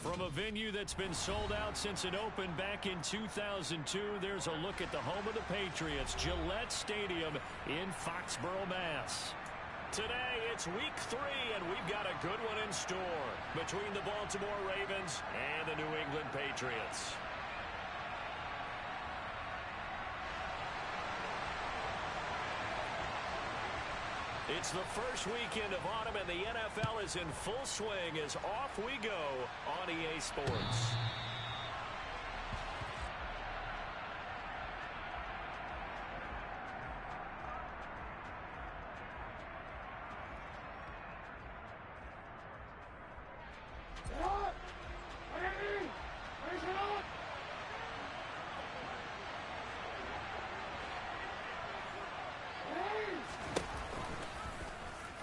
From a venue that's been sold out since it opened back in 2002, there's a look at the home of the Patriots, Gillette Stadium in Foxborough, Mass. Today, it's week 3, and we've got a good one in store between the Baltimore Ravens and the New England Patriots. It's the first weekend of autumn, and the NFL is in full swing as off we go on EA Sports.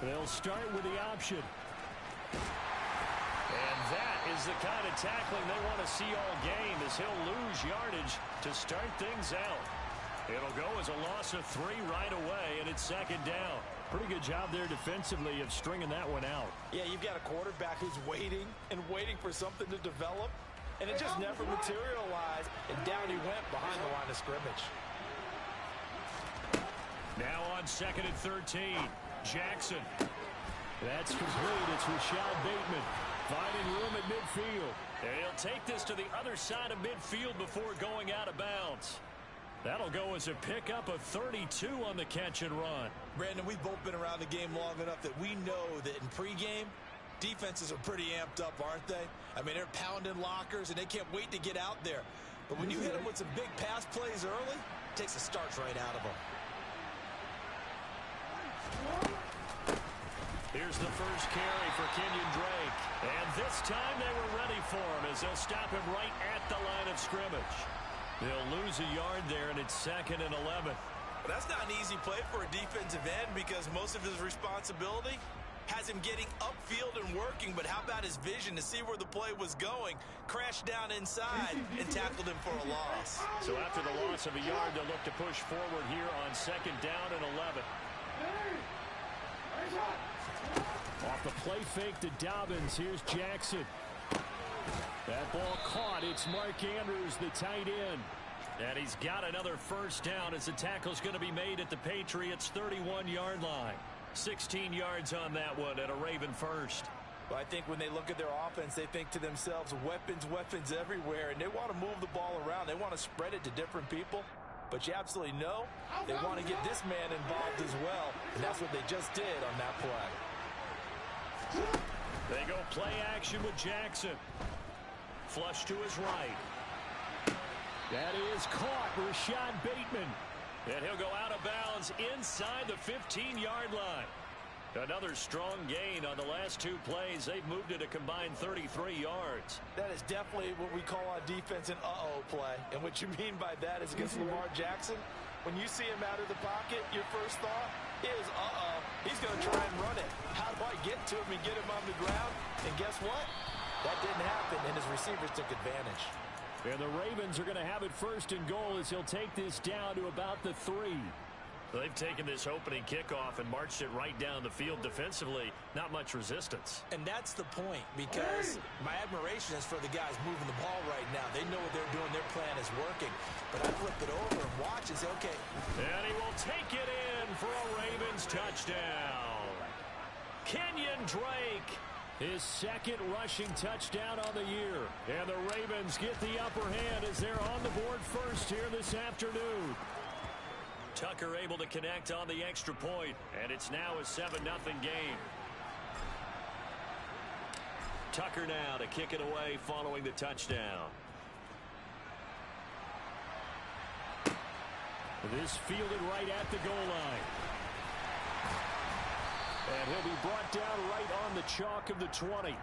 They'll start with the option. And that is the kind of tackling they want to see all game, as he'll lose yardage to start things out. It'll go as a loss of 3 right away, and it's second down. Pretty good job there defensively of stringing that one out. Yeah, you've got a quarterback who's waiting and waiting for something to develop, and it just never materialized, and down he went behind the line of scrimmage. Now on second and 13. Jackson. That's complete. It's Rashad Bateman finding room at midfield. And he'll take this to the other side of midfield before going out of bounds. That'll go as a pickup of 32 on the catch and run. Brandon, we've both been around the game long enough that we know that in pregame, defenses are pretty amped up, aren't they? I mean, they're pounding lockers, and they can't wait to get out there. But when you hit them with some big pass plays early, it takes the starch right out of them. Here's the first carry for Kenyon Drake. And this time they were ready for him as they'll stop him right at the line of scrimmage. They'll lose a yard there, and it's second and 11. Well, that's not an easy play for a defensive end because most of his responsibility has him getting upfield and working. But how about his vision to see where the play was going? Crashed down inside and tackled him for a loss. So after the loss of a yard, they'll look to push forward here on second down and 11. Off the play fake to Dobbins. Here's Jackson. That ball caught. It's Mark Andrews, the tight end. And he's got another first down as the tackle's going to be made at the Patriots' 31-yard line. 16 yards on that one and a Raven first. Well, I think when they look at their offense, they think to themselves, weapons, weapons everywhere, and they want to move the ball around. They want to spread it to different people. But you absolutely know they want to get this man involved as well, and that's what they just did on that play. They go play action with Jackson. Flush to his right. That is caught, Rashad Bateman. And he'll go out of bounds inside the 15-yard line. Another strong gain on the last 2 plays. They've moved it a combined 33 yards. That is definitely what we call on defense an uh-oh play. And what you mean by that is against Lamar Jackson, when you see him out of the pocket, your first thought is, uh-oh, he's going to try and run it. How do I get to him and get him on the ground? And guess what? That didn't happen, and his receivers took advantage. And the Ravens are going to have it first and goal as he'll take this down to about the 3. They've taken this opening kickoff and marched it right down the field defensively. Not much resistance. And that's the point, because my admiration is for the guys moving the ball right now. They know what they're doing. Their plan is working. But I flip it over and watch and say, okay. And he will take it in for a Ravens touchdown. Kenyon Drake, his second rushing touchdown on the year. And the Ravens get the upper hand as they're on the board first here this afternoon. Tucker able to connect on the extra point, and it's now a 7-0 game. Tucker now to kick it away following the touchdown. This fielded right at the goal line. And he'll be brought down right on the chalk of the 20.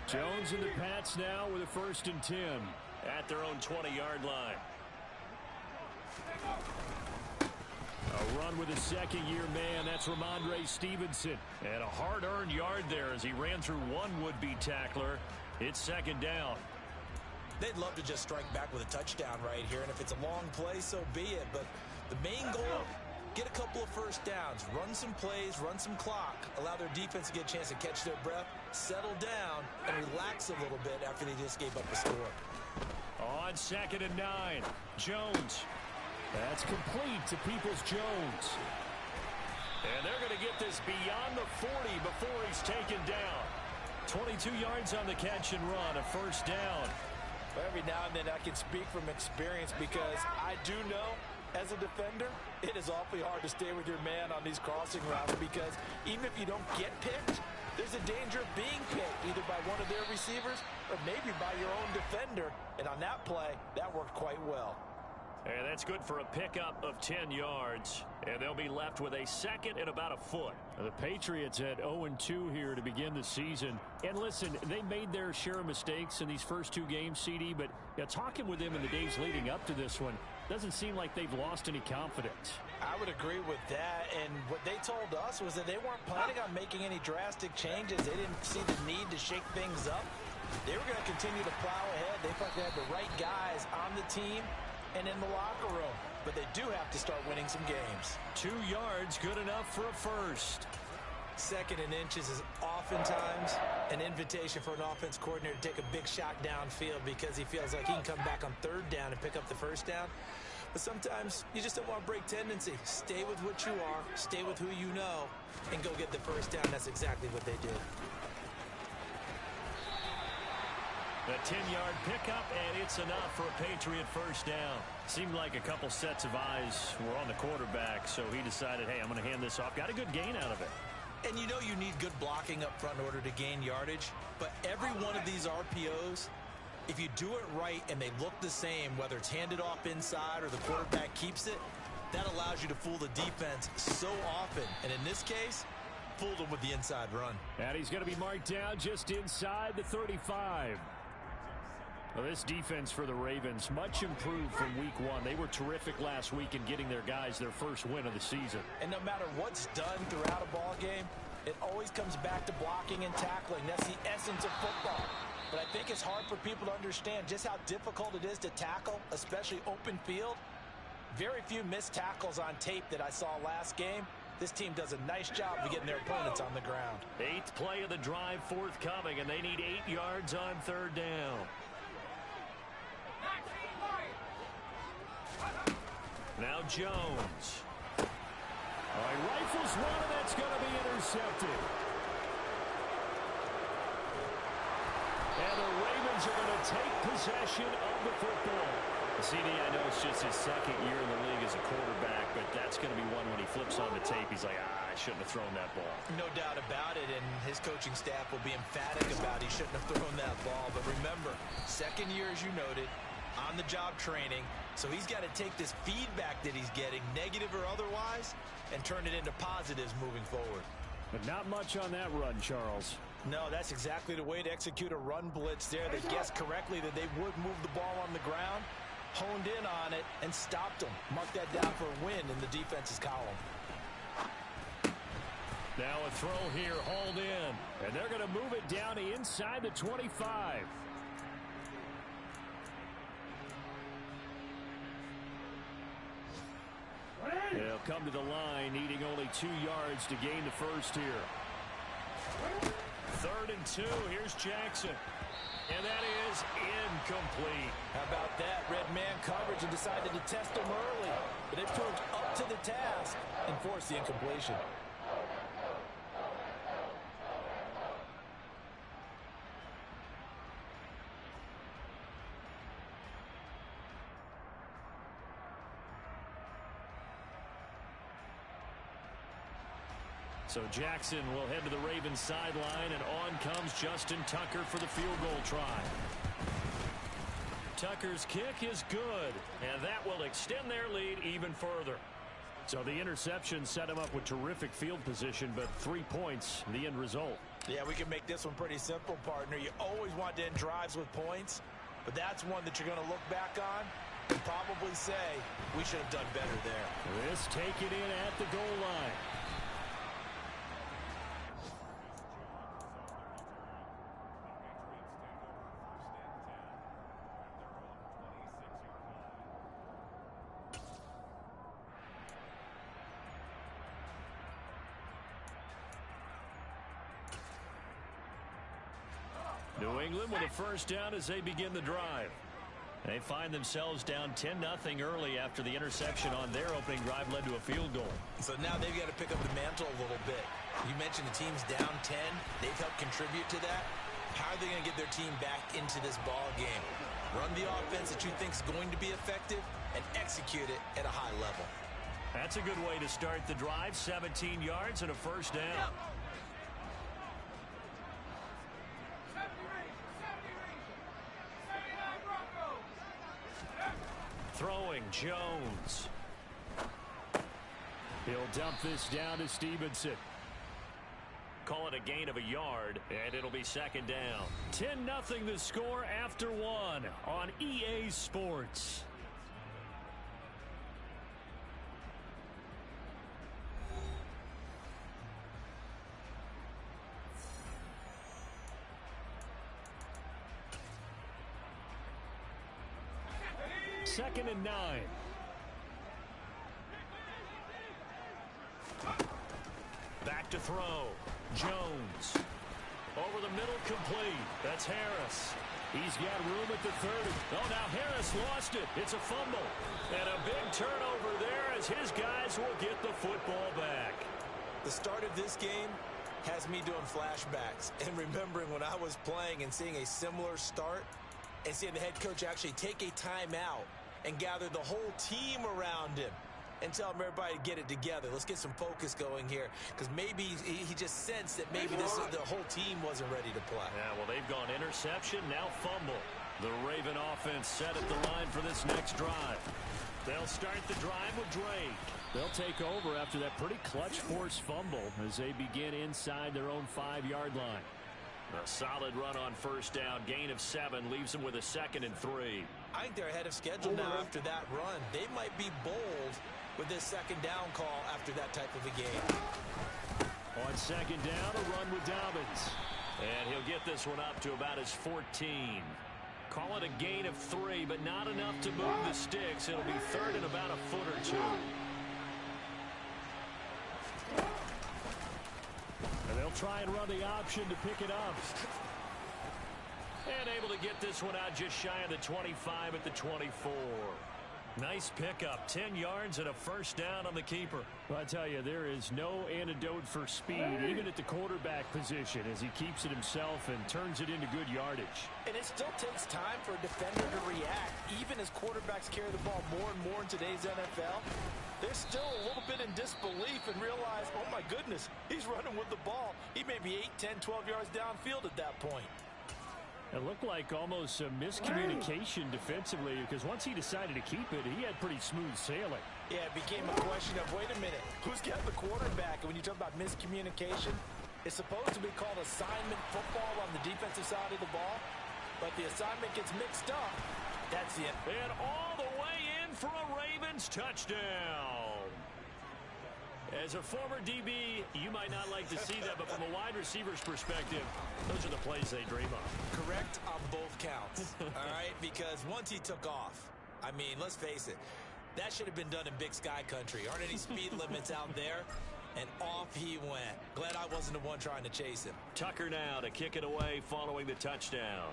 Jones and the Pats now with a 1st and 10 at their own 20-yard line. A run with a second-year man. That's Ramondre Stevenson. And a hard-earned yard there as he ran through one would-be tackler. It's second down. They'd love to just strike back with a touchdown right here, and if it's a long play, so be it. But the main goal, get a couple of first downs, run some plays, run some clock, allow their defense to get a chance to catch their breath, settle down, and relax a little bit after they just gave up a score. On 2nd and 9, Jones. That's complete to Peoples-Jones. And they're going to get this beyond the 40 before he's taken down. 22 yards on the catch and run, a first down. Every now and then I can speak from experience because I do know as a defender it is awfully hard to stay with your man on these crossing routes because even if you don't get picked, there's a danger of being picked either by one of their receivers or maybe by your own defender. And on that play, that worked quite well. And that's good for a pickup of 10 yards. And they'll be left with a second and about a foot. The Patriots at 0-2 here to begin the season. And listen, they made their share of mistakes in these first 2 games, CD. But talking with them in the days leading up to this one, doesn't seem like they've lost any confidence. I would agree with that. And what they told us was that they weren't planning on making any drastic changes. They didn't see the need to shake things up. They were going to continue to plow ahead. They thought they had the right guys on the team and in the locker room. But they do have to start winning some games. 2 yards, good enough for a first. 2nd and inches is oftentimes an invitation for an offense coordinator to take a big shot downfield because he feels like he can come back on 3rd down and pick up the first down. But sometimes you just don't want to break tendency. Stay with what you are, stay with who you know, and go get the first down. That's exactly what they did. The 10-yard pickup, and it's enough for a Patriot first down. Seemed like a couple sets of eyes were on the quarterback, so he decided, hey, I'm going to hand this off. Got a good gain out of it. And you know you need good blocking up front in order to gain yardage, but every one of these RPOs, if you do it right and they look the same, whether it's handed off inside or the quarterback keeps it, that allows you to fool the defense so often. And in this case, fooled them with the inside run. And he's going to be marked down just inside the 35. Well, this defense for the Ravens, much improved from week 1. They were terrific last week in getting their guys their first win of the season. And no matter what's done throughout a ball game, it always comes back to blocking and tackling. That's the essence of football. But I think it's hard for people to understand just how difficult it is to tackle, especially open field. Very few missed tackles on tape that I saw last game. This team does a nice job of getting their opponents on the ground. 8th play of the drive forthcoming, and they need 8 yards on 3rd down. Now Jones. All right, rifles one, and that's going to be intercepted. And the Ravens are going to take possession of the football. CD, I know it's just his 2nd year in the league as a quarterback, but that's going to be one when he flips on the tape. He's like, I shouldn't have thrown that ball. No doubt about it, and his coaching staff will be emphatic about he shouldn't have thrown that ball. But remember, 2nd year, as you noted, on-the-job training. So he's got to take this feedback that he's getting, negative or otherwise, and turn it into positives moving forward. But not much on that run, Charles. No, that's exactly the way to execute a run blitz there. They guessed correctly that they would move the ball on the ground, honed in on it, and stopped them. Mark that down for a win in the defense's column. Now a throw here, hauled in. And they're going to move it down to inside the 25. They'll come to the line, needing only 2 yards to gain the first here. 3rd and 2. Here's Jackson. And that is incomplete. How about that? Red man coverage and decided to test him early. But they proved up to the task and forced the incompletion. So Jackson will head to the Ravens sideline, and on comes Justin Tucker for the field goal try. Tucker's kick is good, and that will extend their lead even further. So the interception set him up with terrific field position, but 3 points, the end result. Yeah, we can make this one pretty simple, partner. You always want to end drives with points, but that's one that you're going to look back on and probably say, we should have done better there. This taken in at the goal line. New England with a first down as they begin the drive. They find themselves down 10-0 early after the interception on their opening drive led to a field goal. So now they've got to pick up the mantle a little bit. You mentioned the team's down 10. They've helped contribute to that. How are they going to get their team back into this ball game? Run the offense that you think is going to be effective and execute it at a high level. That's a good way to start the drive. 17 yards and a first down. Throwing Jones. He'll dump this down to Stevenson. Call it a gain of a yard, and it'll be second down. 10-0 the score after one on EA Sports. Second and 9. Back to throw. Jones. Over the middle, complete. That's Harris. He's got room at the 30. Oh, now Harris lost it. It's a fumble. And a big turnover there as his guys will get the football back. The start of this game has me doing flashbacks and remembering when I was playing and seeing a similar start and seeing the head coach actually take a timeout and gather the whole team around him and tell him everybody to get it together. Let's get some focus going here because maybe he just sensed that maybe the whole team wasn't ready to play. Yeah, well, they've gone interception, now fumble. The Raven offense set at the line for this next drive. They'll start the drive with Drake. They'll take over after that pretty clutch forced fumble as they begin inside their own 5-yard line. A solid run on first down. Gain of 7 leaves them with a 2nd and 3. I think they're ahead of schedule now after that run. They might be bold with this second down call after that type of a game. On second down, a run with Dobbins. And he'll get this one up to about his 14. Call it a gain of 3, but not enough to move the sticks. It'll be third and about a foot or 2. And they'll try and run the option to pick it up. And able to get this one out just shy of the 25 at the 24. Nice pickup, 10 yards and a first down on the keeper. Well, I tell you, there is no antidote for speed, even at the quarterback position, as he keeps it himself and turns it into good yardage. And it still takes time for a defender to react. Even as quarterbacks carry the ball more and more in today's NFL, they're still a little bit in disbelief and realize, oh my goodness, he's running with the ball. He may be 8, 10, 12 yards downfield at that point. It looked like almost a miscommunication defensively because once he decided to keep it, he had pretty smooth sailing. Yeah, it became a question of, wait a minute, who's got the quarterback? And when you talk about miscommunication, it's supposed to be called assignment football on the defensive side of the ball, but the assignment gets mixed up. That's it. And all the way in for a Ravens touchdown. As a former DB, you might not like to see that, but from a wide receiver's perspective, those are the plays they dream of. Correct on both counts, all right? Because once he took off, I mean, let's face it, that should have been done in Big Sky country. Aren't any speed limits out there? And off he went. Glad I wasn't the one trying to chase him. Tucker now to kick it away following the touchdown.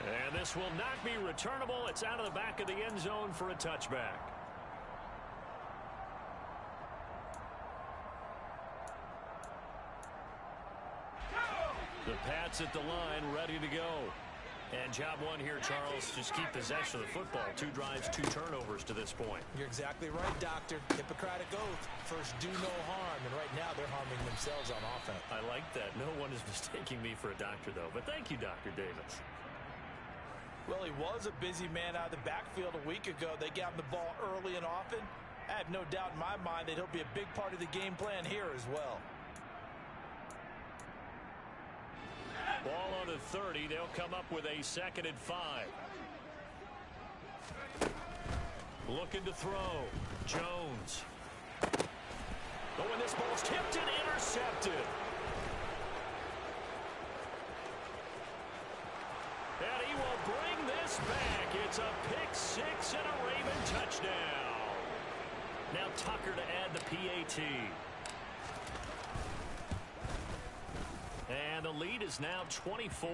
And this will not be returnable. It's out of the back of the end zone for a touchback. The Pats at the line, ready to go. And job one here, Charles, just keep possession of the football. 2 drives, 2 turnovers to this point. You're exactly right, Doctor. Hippocratic oath. First, do no harm. And right now, they're harming themselves on offense. I like that. No one is mistaking me for a doctor, though. But thank you, Dr. Davis. Well, he was a busy man out of the backfield a week ago. They got him the ball early and often. I have no doubt in my mind that he'll be a big part of the game plan here as well. Ball on the 30. They'll come up with a 2nd and 5. Looking to throw. Jones. Oh, and this ball's tipped and intercepted. And he will bring this back. It's a pick 6 and a Raven touchdown. Now Tucker to add the PAT. And the lead is now 24.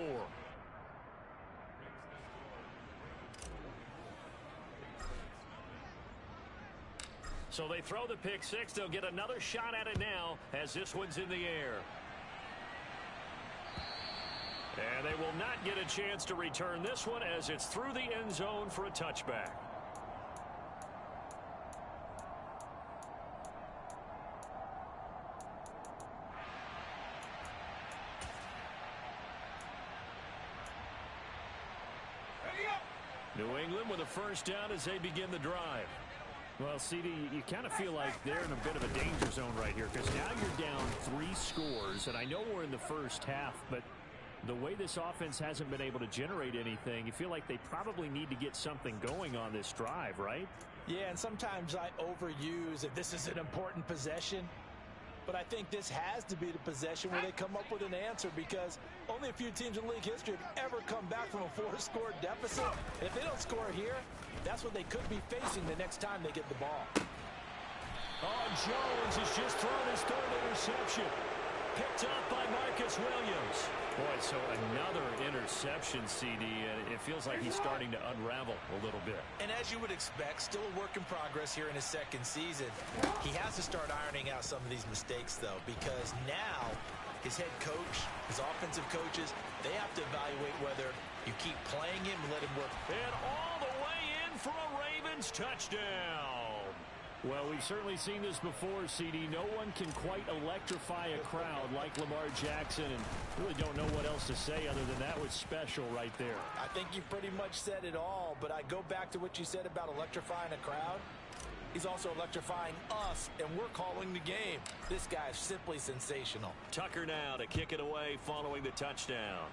So they throw the pick six. They'll get another shot at it now as this one's in the air. And they will not get a chance to return this one as it's through the end zone for a touchback. New England with a first down as they begin the drive. Well, CD, you kind of feel like they're in a bit of a danger zone right here because now you're down 3 scores, and I know we're in the first half, but the way this offense hasn't been able to generate anything, you feel like they probably need to get something going on this drive, right? Yeah, and sometimes I overuse if this is an important possession. But I think this has to be the possession where they come up with an answer because only a few teams in league history have ever come back from a 4-score deficit. And if they don't score here, that's what they could be facing the next time they get the ball. Oh, Jones has just thrown his 3rd interception. Picked up by Marcus Williams. Boy, so another interception, CD, and it feels like he's starting to unravel a little bit. And as you would expect, still a work in progress here in his 2nd season. He has to start ironing out some of these mistakes, though, because now his head coach, his offensive coaches, they have to evaluate whether you keep playing him and let him work. And all the way in for a Ravens touchdown. Well, we've certainly seen this before, CD. No one can quite electrify a crowd like Lamar Jackson, and really don't know what else to say other than that was special right there. I think you pretty much said it all, but I go back to what you said about electrifying a crowd. He's also electrifying us, and we're calling the game. This guy is simply sensational. Tucker now to kick it away following the touchdown.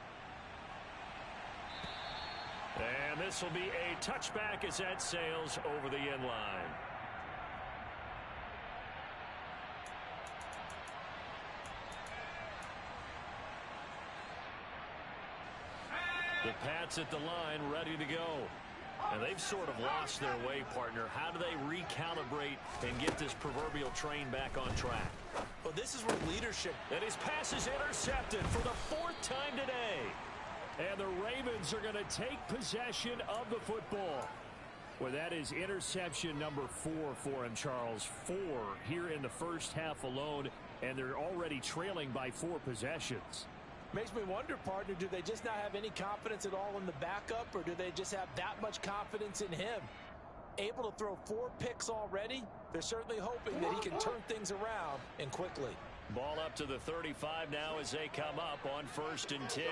And this will be a touchback as that sails over the end line. The Pats at the line, ready to go. And they've sort of lost their way, partner. How do they recalibrate and get this proverbial train back on track? Well, this is where leadership... And his pass is intercepted for the 4th time today. And the Ravens are going to take possession of the football. Well, that is interception number 4 for him, Charles. 4 here in the first half alone, and they're already trailing by 4 possessions. Makes me wonder, partner, do they just not have any confidence at all in the backup, or do they just have that much confidence in him? Able to throw 4 picks already, they're certainly hoping that he can turn things around and quickly. Ball up to the 35 now as they come up on 1st and 10.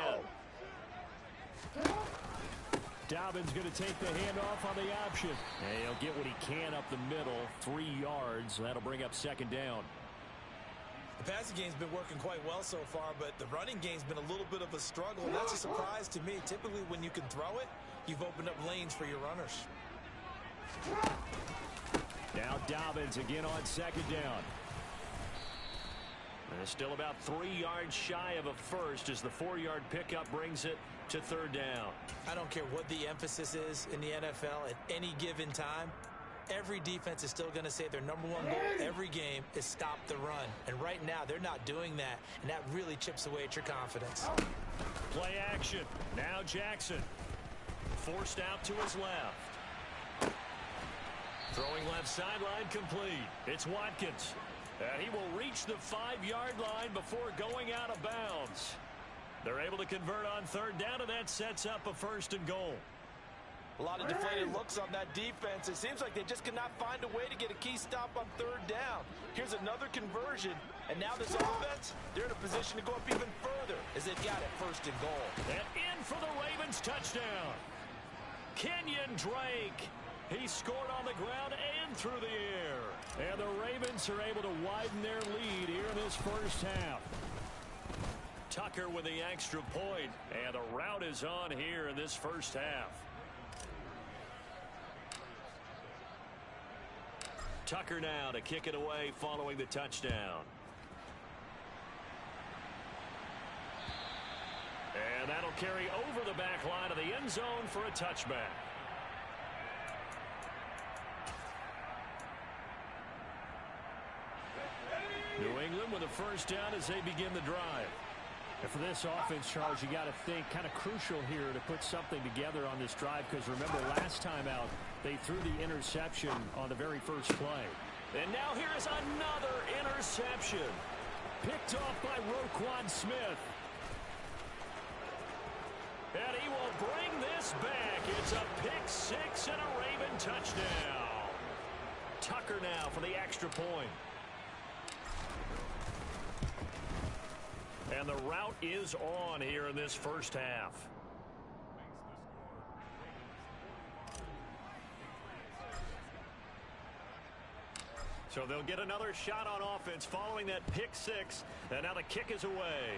Dobbins going to take the handoff on the option. And he'll get what he can up the middle, 3 yards. That'll bring up 2nd down. The passing game's been working quite well so far, but the running game's been a little bit of a struggle, and that's a surprise to me. Typically, when you can throw it, you've opened up lanes for your runners. Now Dobbins again on 2nd down. And it's still about 3 yards shy of a first as the 4-yard pickup brings it to 3rd down. I don't care what the emphasis is in the NFL at any given time. Every defense is still going to say their #1 goal every game is stop the run. And right now, they're not doing that, and that really chips away at your confidence. Play action. Now Jackson. Forced out to his left. Throwing left sideline complete. It's Watkins. And he will reach the 5-yard line before going out of bounds. They're able to convert on 3rd down, and that sets up a 1st and goal. A lot of deflated looks on that defense. It seems like they just cannot find a way to get a key stop on 3rd down. Here's another conversion, and now this offense, they're in a position to go up even further as they've got it 1st and goal. And in for the Ravens touchdown. Kenyon Drake. He scored on the ground and through the air. And the Ravens are able to widen their lead here in this first half. Tucker with the extra point, and the route is on here in this first half. Tucker now to kick it away following the touchdown. And that'll carry over the back line of the end zone for a touchback. New England with a first down as they begin the drive. And for this offense, Charles, you got to think kind of crucial here to put something together on this drive, because remember last time out they threw the interception on the very first play. And now here is another interception. Picked off by Roquan Smith. And he will bring this back. It's a pick six and a Raven touchdown. Tucker now for the extra point. And the route is on here in this first half. So they'll get another shot on offense following that pick six. And now the kick is away.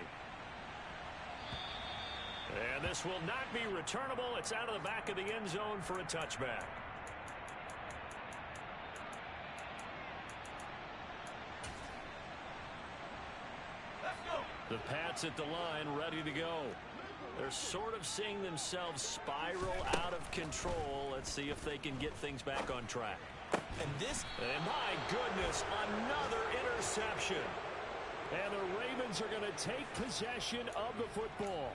And this will not be returnable. It's out of the back of the end zone for a touchback. The Pats at the line, ready to go. They're sort of seeing themselves spiral out of control. Let's see if they can get things back on track. And my goodness, another interception. And the Ravens are going to take possession of the football.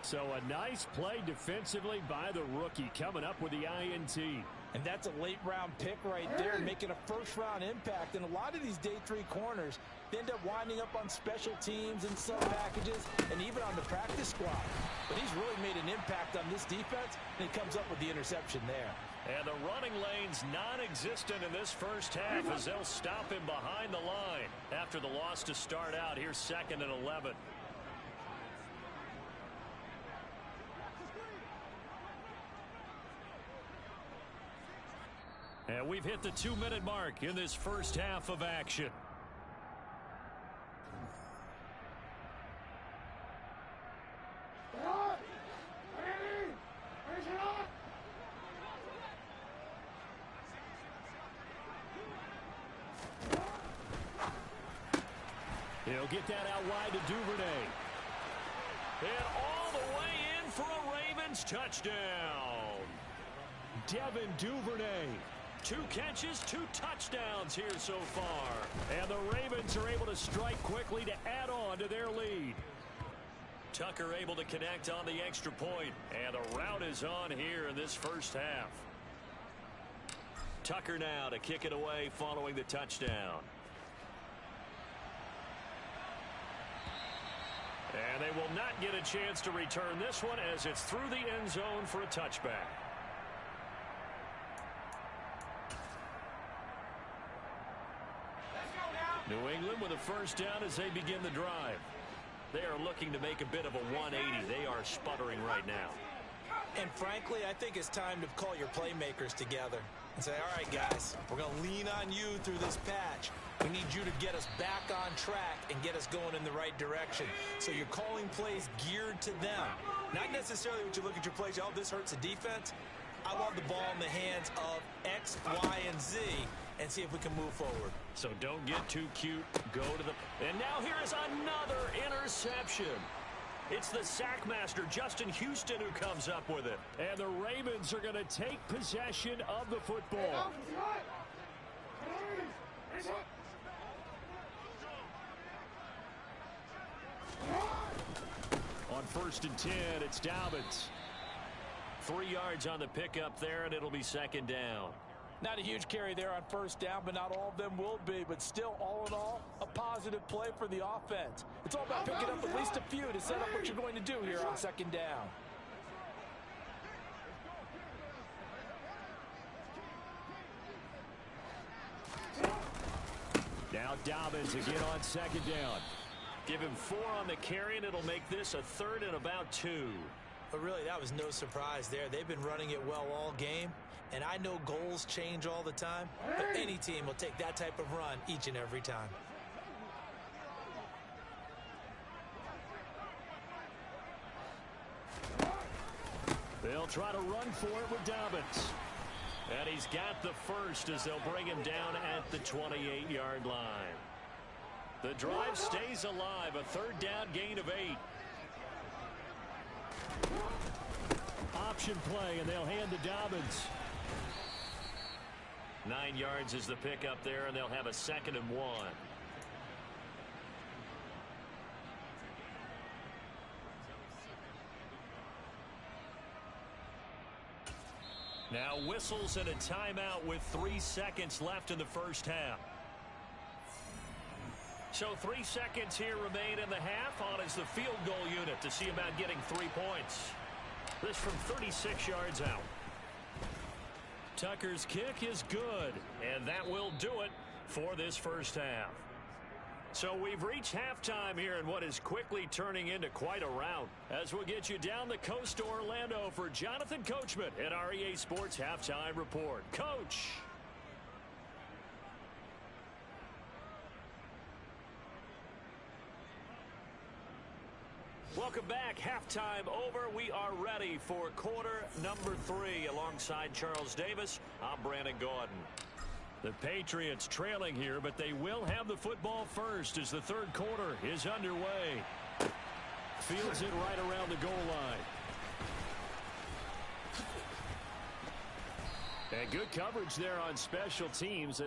So a nice play defensively by the rookie, coming up with the INT. And that's a late-round pick right there, making a first-round impact. And a lot of these day three corners, they end up winding up on special teams and sub packages and even on the practice squad. But he's really made an impact on this defense, and he comes up with the interception there. And the running lane's non-existent in this first half as they'll stop him behind the line. After the loss to start out, here's 2nd and 11. And we've hit the 2-minute mark in this first half of action. He'll get that out wide to Duvernay. And all the way in for a Ravens touchdown. Devin Duvernay. 2 catches, 2 touchdowns here so far. And the Ravens are able to strike quickly to add on to their lead. Tucker able to connect on the extra point. And the route is on here in this first half. Tucker now to kick it away following the touchdown. And they will not get a chance to return this one as it's through the end zone for a touchback. New England with a first down as they begin the drive. They are looking to make a bit of a 180. They are sputtering right now. And frankly, I think it's time to call your playmakers together and say, all right, guys, we're going to lean on you through this patch. We need you to get us back on track and get us going in the right direction. So you're calling plays geared to them. Not necessarily what you look at your plays, oh, this hurts the defense. I want the ball in the hands of X, Y, and Z and see if we can move forward. So don't get too cute. Go to the... And now here is another interception. It's the sackmaster, Justin Houston, who comes up with it. And the Ravens are going to take possession of the football. On 1st and 10, it's Dobbins. 3 yards on the pickup there, and it'll be 2nd down. Not a huge carry there on 1st down, but not all of them will be. But still, all in all, a positive play for the offense. It's all about picking up at least a few to set up what you're going to do here on 2nd down. Now Dobbins again on 2nd down. Give him 4 on the carry, and it'll make this a 3rd and about 2. But really, that was no surprise there. They've been running it well all game. And I know goals change all the time, but any team will take that type of run each and every time. They'll try to run for it with Dobbins. And he's got the first as they'll bring him down at the 28-yard line. The drive stays alive, a 3rd down gain of 8. Option play, and they'll hand to Dobbins. 9 yards is the pickup there, and they'll have a 2nd and 1. Now whistles and a timeout with 3 seconds left in the first half. So 3 seconds here remain in the half. On is the field goal unit to see about getting 3 points. This from 36 yards out. Tucker's kick is good, and that will do it for this first half. So we've reached halftime here in what is quickly turning into quite a rout. As we'll get you down the coast to Orlando for Jonathan Coachman at our EA Sports Halftime Report. Coach. Welcome back. Halftime over. We are ready for quarter number 3. Alongside Charles Davis, I'm Brandon Gaudin. The Patriots trailing here, but they will have the football first as the third quarter is underway. Fields it right around the goal line. And good coverage there on special teams.